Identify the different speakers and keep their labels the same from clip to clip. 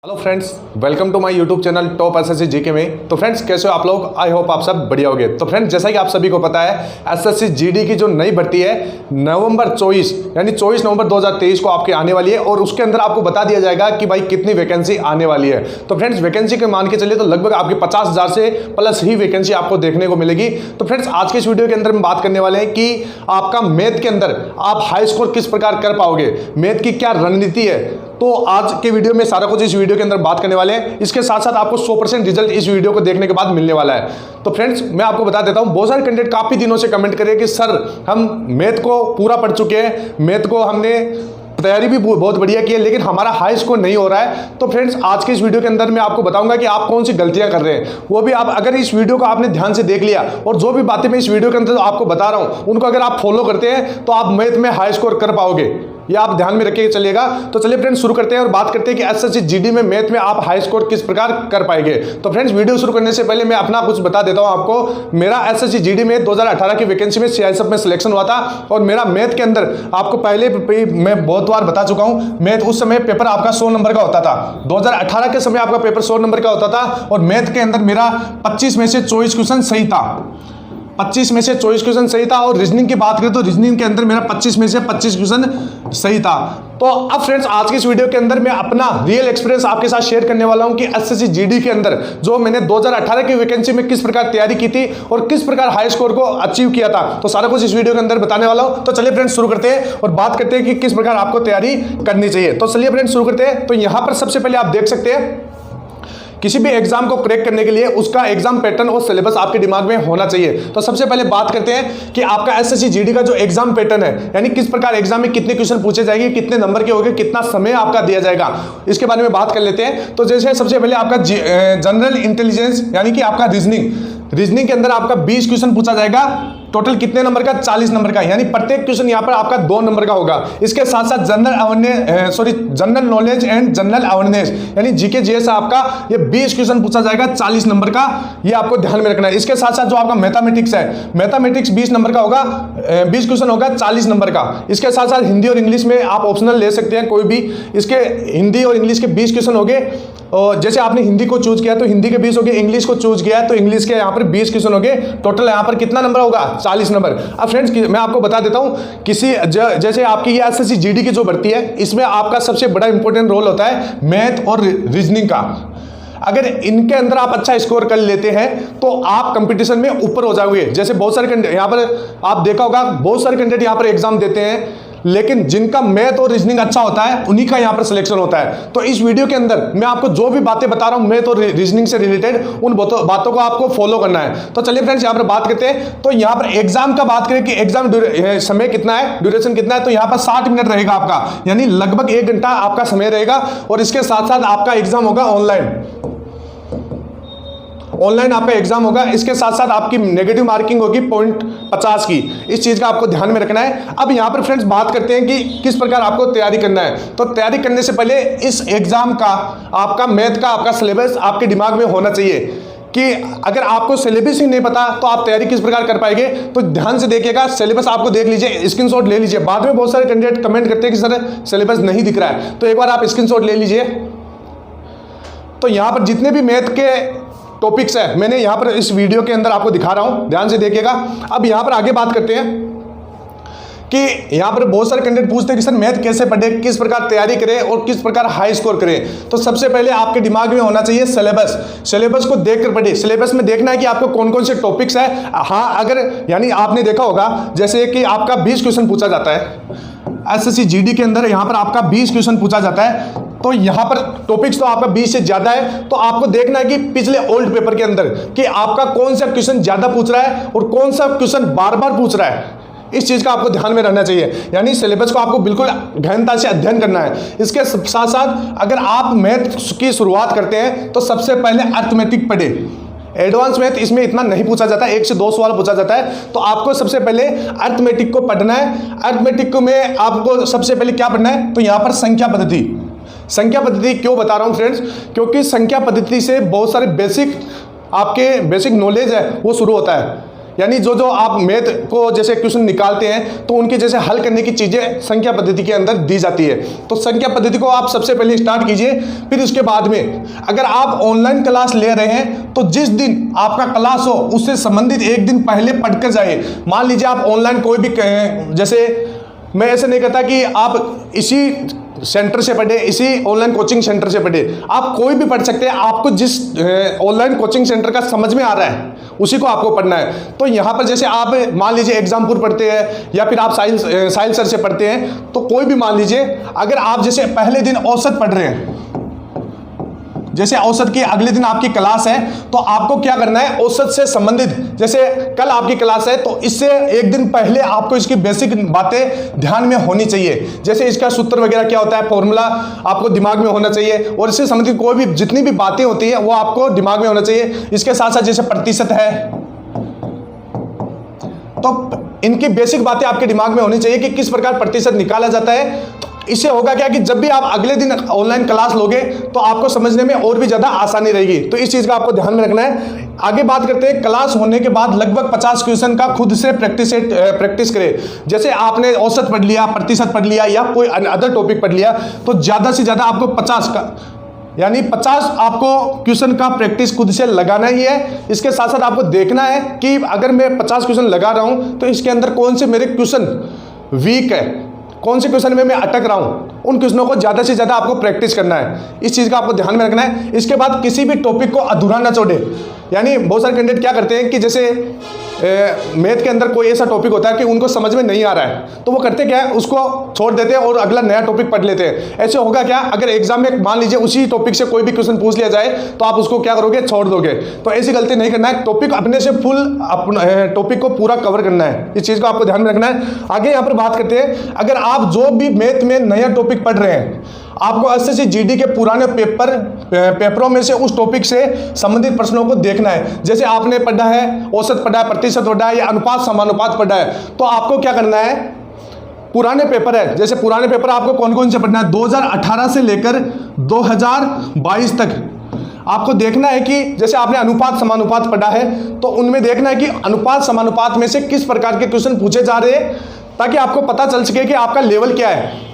Speaker 1: Hello friends, welcome to my YouTube channel top SSC GK में। तो friends, कैसे हो आप लोग? आई होप आप सब बढ़िया होगे। तो फ्रेंड्स, जैसा कि आप सभी को पता है, एसएससी जीडी की जो नई भर्ती है नवंबर 24 यानी 24 नवंबर 2023 को आपके आने वाली है और उसके अंदर आपको बता दिया जाएगा कि भाई कितनी वैकेंसी आने वाली है। तो फ्रेंड्स, वैकेंसी के मान के चलिए तो लगभग आपकी 50,000 से प्लस ही वैकेंसी आपको देखने को मिलेगी। तो फ्रेंड्स, आज के इस वीडियो के अंदर हम बात करने वाले हैं कि आपका मैथ के अंदर आप हाई स्कोर किस प्रकार कर पाओगे, मैथ की क्या रणनीति है। तो आज के वीडियो में सारा कुछ इस वीडियो के अंदर बात करने वाले हैं। इसके साथ साथ आपको 100% रिजल्ट इस वीडियो को देखने के बाद मिलने वाला है। तो फ्रेंड्स, मैं आपको बता देता हूं, बहुत सारे कैंडिडेट काफी दिनों से कमेंट कर रहे हैं कि सर हम मैथ को पूरा पढ़ चुके हैं, मैथ को हमने तैयारी भी बहुत बढ़िया की है, लेकिन हमारा हाई स्कोर नहीं हो रहा है। तो फ्रेंड्स, आज के इस वीडियो के अंदर मैं आपको बताऊंगा कि आप कौन सी गलतियां कर रहे हैं, वो भी आप अगर इस वीडियो को आपने ध्यान से देख लिया और जो भी बातें मैं इस वीडियो के अंदर आपको बता रहा हूं उनको अगर आप फॉलो करते हैं तो आप मैथ में हाई स्कोर कर पाओगे। ये आप ध्यान में रखिए चलिएगा। तो चलिए फ्रेंड्स, शुरू करते हैं और बात करते हैं कि एसएससी जीडी में मैथ में आप हाई स्कोर किस प्रकार कर पाएंगे। तो फ्रेंड्स, वीडियो शुरू करने से पहले मैं अपना कुछ बता देता हूं आपको। मेरा एसएससी जीडी में 2018 की वैकेंसी में सीआईएसएफ में सिलेक्शन हुआ था और मेरा मैथ के अंदर आपको पहले मैं बहुत बार बता चुका हूं, मैथ उस समय पेपर आपका 100 नंबर का होता था। 2018 के समय आपका पेपर 100 नंबर का होता था और मैथ के अंदर मेरा 25 में से 24 क्वेश्चन सही था। 25 में से 24 क्वेश्चन सही था। और रीजनिंग की बात करें तो रीजनिंग के अंदर मेरा 25 में से 25 क्वेश्चन सही था। तो अब फ्रेंड्स, आज की इस वीडियो के अंदर मैं अपना रियल एक्सपीरियंस आपके साथ शेयर करने वाला हूं कि एसएससी जीडी के अंदर जो मैंने 2018 की वैकेंसी में किस प्रकार तैयारी की थी और किस प्रकार हाई स्कोर को अचीव किया था। तो सारा कुछ इस वीडियो के अंदर बताने वाला हूं। तो चलिए फ्रेंड्स, शुरू करते हैं और बात करते हैं कि किस प्रकार आपको तैयारी करनी चाहिए। तो चलिए फ्रेंड्स, शुरू करते हैं। तो यहां पर सबसे पहले आप देख सकते हैं, किसी भी एग्जाम को क्रैक करने के लिए उसका एग्जाम पैटर्न और सिलेबस आपके दिमाग में होना चाहिए। तो सबसे पहले बात करते हैं कि आपका एसएससी जीडी का जो एग्जाम पैटर्न है, यानी किस प्रकार एग्जाम में कितने क्वेश्चन पूछे जाएंगे, कितने नंबर के होंगे, कितना समय आपका दिया जाएगा, इसके बारे में बात कर लेते हैं। तो जैसे सबसे पहले आपका जनरल इंटेलिजेंस यानी कि आपका रीजनिंग के अंदर आपका 20 क्वेश्चन पूछा जाएगा। टोटल कितने नंबर का? 40 नंबर का, यानी प्रत्येक क्वेश्चन यहां पर आपका 2 नंबर का होगा। इसके साथ साथ general knowledge and general awareness यानी जीके जीएस आपका ये 20 क्वेश्चन पूछा जाएगा 40 नंबर का, ये आपको ध्यान में रखना है। इसके साथ साथ जो आपका मैथमेटिक्स है, मैथमेटिक्स 20 नंबर का होगा, 20 क्वेश्चन होगा 40 नंबर का। इसके साथ साथ हिंदी और इंग्लिश में आप ऑप्शनल ले सकते हैं कोई भी, इसके हिंदी और इंग्लिश के 20 क्वेश्चन हो गए। और जैसे आपने हिंदी को चूज किया तो हिंदी के 20 हो गए, इंग्लिश को चूज किया तो इंग्लिश के यहाँ पर 20 क्वेश्चन हो गए। टोटल यहाँ पर कितना नंबर होगा? 40 नंबर। अब फ्रेंड्स, मैं आपको बता देता हूँ, जैसे आपकी ये एसएससी जीडी की जो भर्ती है, इसमें आपका सबसे बड़ा इंपॉर्टेंट रोल होता है मैथ और रीजनिंग का। अगर इनके अंदर आप अच्छा स्कोर कर लेते हैं तो आप कंपटीशन में ऊपर हो जाओगे। जैसे बहुत सारे कैंडिडेट यहाँ पर आप देखा होगा, बहुत सारे कैंडिडेट यहाँ पर एग्जाम देते हैं, लेकिन जिनका मैथ और रीजनिंग अच्छा होता है उन्हीं का यहाँ पर सिलेक्शन होता है। तो इस वीडियो के अंदर मैं आपको जो भी बातें बता रहा हूँ मैथ और रीजनिंग से रिलेटेड, उन बातों को आपको फॉलो करना है। तो चलिए फ्रेंड्स, यहाँ पर बात करते हैं। तो यहाँ पर एग्जाम का बात करें कि एग्जाम समय कितना है, ड्यूरेशन कितना है, तो यहाँ पर 60 मिनट रहेगा आपका, यानी लगभग 1 घंटा आपका समय रहेगा। और इसके साथ साथ आपका एग्जाम होगा ऑनलाइन आपका एग्जाम होगा। इसके साथ साथ आपकी नेगेटिव मार्किंग होगी 0.50 की। इस चीज का आपको ध्यान में रखना है। अब यहां पर फ्रेंड्स बात करते हैं कि किस प्रकार आपको तैयारी करना है। तो तैयारी करने से पहले इस एग्जाम का आपका मैथ का आपका सिलेबस आपके दिमाग में होना चाहिए कि अगर आपको सिलेबस ही नहीं पता तो आप तैयारी किस प्रकार कर पाएंगे। तो ध्यान से देखिएगा, सिलेबस आपको देख लीजिए, स्क्रीनशॉट ले लीजिए। बाद में बहुत सारे कैंडिडेट कमेंट करते हैं कि सर सिलेबस नहीं दिख रहा है, तो एक बार आप स्क्रीनशॉट ले लीजिए। तो यहां पर जितने भी मैथ के टॉपिक्स है मैंने यहां पर इस वीडियो के अंदर आपको दिखा रहा हूं, ध्यान से देखिएगा। अब यहां पर आगे बात करते हैं कि यहां पर बहुत सारे कैंडिडेट पूछते हैं कि सर मैथ कैसे पढ़े, किस प्रकार तैयारी करें और किस प्रकार हाई स्कोर करें। तो सबसे पहले आपके दिमाग में होना चाहिए सिलेबस को देखकर पढ़िए। सिलेबस में देखना है कि आपको कौन कौन से टॉपिक्स है। हाँ, अगर यानी आपने देखा होगा जैसे कि आपका 20 क्वेश्चन पूछा जाता है एसएससी जीडी के अंदर, यहां पर आपका 20 क्वेश्चन पूछा जाता है। तो यहां पर टॉपिक्स तो आपका 20 से ज्यादा है। तो आपको देखना है कि पिछले ओल्ड पेपर के अंदर कि आपका कौन सा क्वेश्चन ज्यादा पूछ रहा है और कौन सा क्वेश्चन बार बार पूछ रहा है। इस चीज का आपको ध्यान में रहना चाहिए, यानी सिलेबस को आपको बिल्कुल गहनता से अध्ययन करना है। इसके साथ साथ अगर आप मैथ की शुरुआत करते हैं तो सबसे पहले अर्थमेटिक पढ़े। एडवांस मैथ इसमें इतना नहीं पूछा जाता है, 1 से 2 सवाल पूछा जाता है। तो आपको सबसे पहले अर्थमेटिक को पढ़ना है। अर्थमेटिक में आपको सबसे पहले क्या पढ़ना है? तो यहां पर संख्या पद्धति क्यों बता रहा हूं फ्रेंड्स? क्योंकि संख्या पद्धति से बहुत सारे बेसिक नॉलेज है वो शुरू होता है। यानी जो जो आप मैथ को जैसे क्वेश्चन निकालते हैं तो उनके जैसे हल करने की चीजें संख्या पद्धति के अंदर दी जाती है। तो संख्या पद्धति को आप सबसे पहले स्टार्ट कीजिए, फिर उसके बाद में अगर आप ऑनलाइन क्लास ले रहे हैं तो जिस दिन आपका क्लास हो उससे संबंधित एक दिन पहले पढ़कर जाइए। मान लीजिए आप ऑनलाइन कोई भी जैसे मैं ऐसे नहीं कहता कि आप इसी सेंटर से पढ़े, इसी ऑनलाइन कोचिंग सेंटर से पढ़े, आप कोई भी पढ़ सकते हैं। आपको जिस ऑनलाइन कोचिंग सेंटर का समझ में आ रहा है उसी को आपको पढ़ना है। तो यहाँ पर जैसे आप मान लीजिए एग्जामपुर पढ़ते हैं या फिर आप साहिल सर से पढ़ते हैं, तो कोई भी मान लीजिए अगर आप जैसे पहले दिन औसत पढ़ रहे हैं, जैसे औसत की अगले दिन आपकी क्लास है, तो आपको क्या करना है, औसत से संबंधित जैसे कल आपकी क्लास है तो इससे एक दिन पहले आपको इसकी बेसिक बातें ध्यान में होनी चाहिए। जैसे इसका सूत्र वगैरह क्या होता है, फॉर्मूला आपको दिमाग में होना चाहिए, और इससे संबंधित कोई भी जितनी भी बातें होती है वो आपको दिमाग में होना चाहिए। इसके साथ साथ जैसे प्रतिशत है तो इनकी बेसिक बातें आपके दिमाग में होनी चाहिए कि किस प्रकार प्रतिशत निकाला जाता है। इससे होगा क्या कि जब भी आप अगले दिन ऑनलाइन क्लास लोगे तो आपको समझने में और भी ज्यादा आसानी रहेगी। तो इस चीज का आपको ध्यान में रखना है। आगे बात करते हैं, क्लास होने के बाद लगभग 50 क्वेश्चन का खुद से प्रैक्टिस करें। जैसे आपने औसत पढ़ लिया, प्रतिशत पढ़ लिया या कोई अदर टॉपिक पढ़ लिया, तो ज्यादा से ज्यादा आपको 50 का यानी 50 आपको क्वेश्चन का प्रैक्टिस खुद से लगाना ही है। इसके साथ साथ आपको देखना है कि अगर मैं 50 क्वेश्चन लगा रहा हूं तो इसके अंदर कौन से मेरे क्वेश्चन वीक है, कौन से क्वेश्चन में मैं अटक रहा हूं, उन क्वेश्चनों को ज्यादा से ज्यादा आपको प्रैक्टिस करना है। इस चीज का आपको ध्यान में रखना है। इसके बाद किसी भी टॉपिक को अधूरा ना छोड़े। यानी बहुत सारे कैंडिडेट क्या करते हैं कि जैसे मैथ के अंदर कोई ऐसा टॉपिक होता है कि उनको समझ में नहीं आ रहा है, तो वो करते क्या है, उसको छोड़ देते हैं और अगला नया टॉपिक पढ़ लेते हैं। ऐसे होगा क्या, अगर एग्जाम में मान लीजिए उसी टॉपिक से कोई भी क्वेश्चन पूछ लिया जाए तो आप उसको क्या करोगे, छोड़ दोगे। तो ऐसी गलती नहीं करना है। टॉपिक अपने से फुल टॉपिक को पूरा कवर करना है। इस चीज को आपको ध्यान में रखना है। आगे यहाँ पर बात करते हैं, अगर आप जो भी मैथ में नया टॉपिक पढ़ रहे हैं, आपको एसएससी जीडी के पुराने पेपरों में से उस टॉपिक से संबंधित प्रश्नों को देखना है। जैसे आपने पढ़ा है औसत पढ़ा है, प्रतिशत पढ़ा है या अनुपात समानुपात पढ़ा है, तो आपको क्या करना है, पुराने पेपर है, जैसे पुराने पेपर आपको कौन कौन से पढ़ना है, 2018 से लेकर 2022 तक आपको देखना है कि जैसे आपने अनुपात समानुपात पढ़ा है तो उनमें देखना है कि अनुपात समानुपात में से किस प्रकार के क्वेश्चन पूछे जा रहे हैं, ताकि आपको पता चल सके कि आपका लेवल क्या है।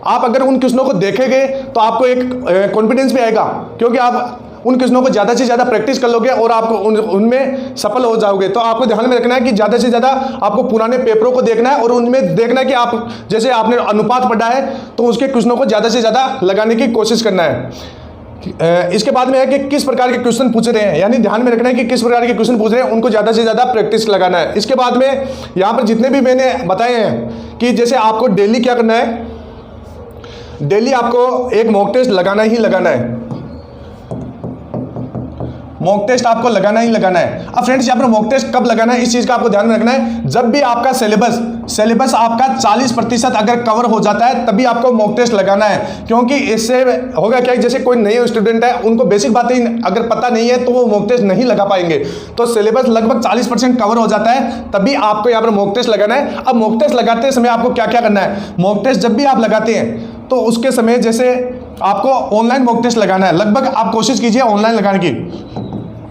Speaker 1: आप अगर उन क्वेश्चनों को देखेंगे तो आपको एक कॉन्फिडेंस भी आएगा, क्योंकि आप उन क्वेश्चनों को ज़्यादा से ज़्यादा प्रैक्टिस कर लोगे और आप उनमें सफल हो जाओगे। तो आपको ध्यान में रखना है कि ज़्यादा से ज़्यादा आपको पुराने पेपरों को देखना है और उनमें देखना है कि आप जैसे आपने अनुपात पढ़ा है तो उसके क्वेश्चनों को ज़्यादा से ज़्यादा लगाने की कोशिश करना है। इसके बाद में है कि किस प्रकार के क्वेश्चन पूछ रहे हैं, यानी ध्यान में रखना है कि किस प्रकार के क्वेश्चन पूछ रहे हैं, उनको ज़्यादा से ज़्यादा प्रैक्टिस लगाना है। इसके बाद में यहाँ पर जितने भी मैंने बताए हैं कि जैसे आपको डेली क्या करना है, डेली आपको एक मॉक टेस्ट लगाना ही लगाना है। मॉक टेस्ट आपको लगाना ही लगाना है। अब फ्रेंड्स यहाँ पर मॉक टेस्ट कब लगाना है, इस चीज का आपको ध्यान में रखना है। जब भी आपका सिलेबस आपका 40% अगर कवर हो जाता है तभी आपको मॉक टेस्ट लगाना है, क्योंकि इससे होगा क्या, जैसे कोई नए स्टूडेंट है उनको बेसिक बातें अगर पता नहीं है तो वो मॉक टेस्ट नहीं लगा पाएंगे। तो सिलेबस लगभग 40% कवर हो जाता है तभी आपको यहाँ पर मॉक टेस्ट लगाना है। अब मॉक टेस्ट लगाते समय आपको क्या क्या करना है, मॉक टेस्ट जब भी आप लगाते हैं तो उसके समय जैसे आपको ऑनलाइन मॉक टेस्ट लगाना है। लगभग आप कोशिश कीजिए ऑनलाइन लगाने की,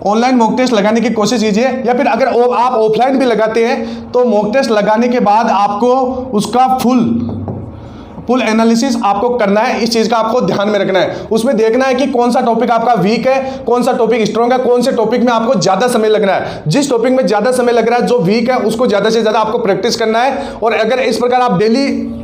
Speaker 1: ऑनलाइन मॉक टेस्ट लगाने की कोशिश कीजिए, या फिर अगर आप ऑफलाइन भी लगाते हैं तो मॉक टेस्ट लगाने के बाद आपको उसका फुल एनालिसिस आपको करना है। इस चीज का आपको ध्यान में रखना है। उसमें देखना है कि कौन सा टॉपिक आपका वीक है, कौन सा टॉपिक स्ट्रॉन्ग है, कौन से टॉपिक में आपको ज्यादा समय लगना है। जिस टॉपिक में ज्यादा समय लग रहा है, जो वीक है, उसको ज्यादा से ज्यादा आपको प्रैक्टिस करना है। और अगर इस प्रकार आप डेली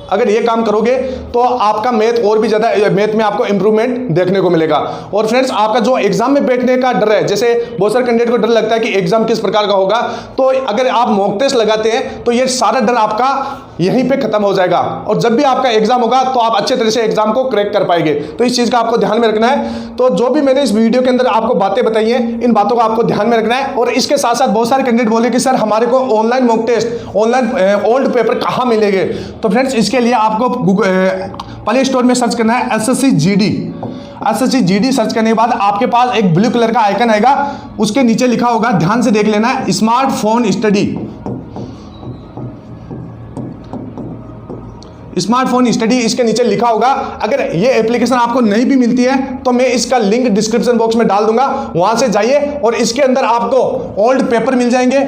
Speaker 1: अगर ये काम करोगे तो आपका मैथ और भी ज्यादा, मैथ में आपको इंप्रूवमेंट देखने को मिलेगा। और फ्रेंड्स आपका जो एग्जाम में बैठने का डर है, जैसे बहुत सारे कैंडिडेट को डर लगता है कि एग्जाम किस प्रकार का होगा, तो अगर आप मॉक टेस्ट लगाते हैं तो ये सारा डर आपका यहीं पे खत्म हो जाएगा। और जब भी आपका एग्जाम होगा तो आप अच्छे तरह से एग्जाम को क्रैक कर पाएंगे। तो इस चीज का आपको ध्यान में रखना है। तो जो भी मैंने इस वीडियो के अंदर आपको बातें बताई हैं, इन बातों को आपको ध्यान में रखना है। और इसके साथ साथ बहुत सारे कैंडिडेट बोले कि सर हमारे को online mock test, online old paper कहाँ मिलेंगे। तो फ्रेंड्स इसके लिए आपको प्ले स्टोर में सर्च करना है एसएससी जीडी सर्च करने के बाद आपके पास एक ब्लू कलर का आइकन आएगा, उसके नीचे लिखा होगा, ध्यान से देख लेना, स्मार्टफोन स्टडी इसके नीचे लिखा होगा। अगर ये एप्लीकेशन आपको नहीं भी मिलती है तो मैं इसका लिंक डिस्क्रिप्शन बॉक्स में डाल दूंगा, वहां से जाइए और इसके अंदर आपको ओल्ड पेपर मिल जाएंगे,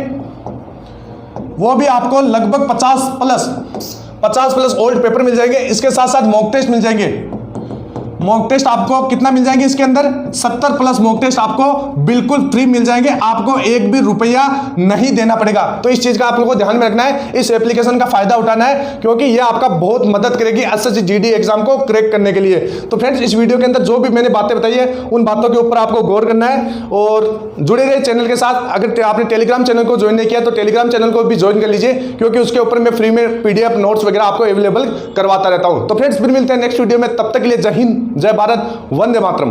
Speaker 1: वो भी आपको लगभग 50 प्लस ओल्ड पेपर मिल जाएंगे। इसके साथ साथ मॉक टेस्ट मिल जाएंगे। मॉक टेस्ट आपको कितना मिल जाएंगे इसके अंदर, 70 प्लस मॉक टेस्ट आपको बिल्कुल फ्री मिल जाएंगे, आपको एक भी रुपया नहीं देना पड़ेगा। तो इस चीज का आप लोगों को ध्यान में रखना है, इस एप्लीकेशन का फायदा उठाना है, क्योंकि यह आपका बहुत मदद करेगी एसएससी जीडी एग्जाम को क्रैक करने के लिए। तो फ्रेंड्स, इस वीडियो के अंदर जो भी मैंने बातें बताई है उन बातों के ऊपर आपको गौर करना है और जुड़े रहे चैनल के साथ। अगर आपने टेलीग्राम चैनल को ज्वाइन नहीं किया तो टेलीग्राम चैनल को भी ज्वाइन कर लीजिए, क्योंकि उसके ऊपर मैं फ्री में पीडीएफ नोट्स वगैरह आपको अवेलेबल करवाता रहता हूं। तो फ्रेंड्स, फिर मिलते हैं नेक्स्ट वीडियो में, तब तक के लिए जय हिंद, जय भारत, वंदे मातरम।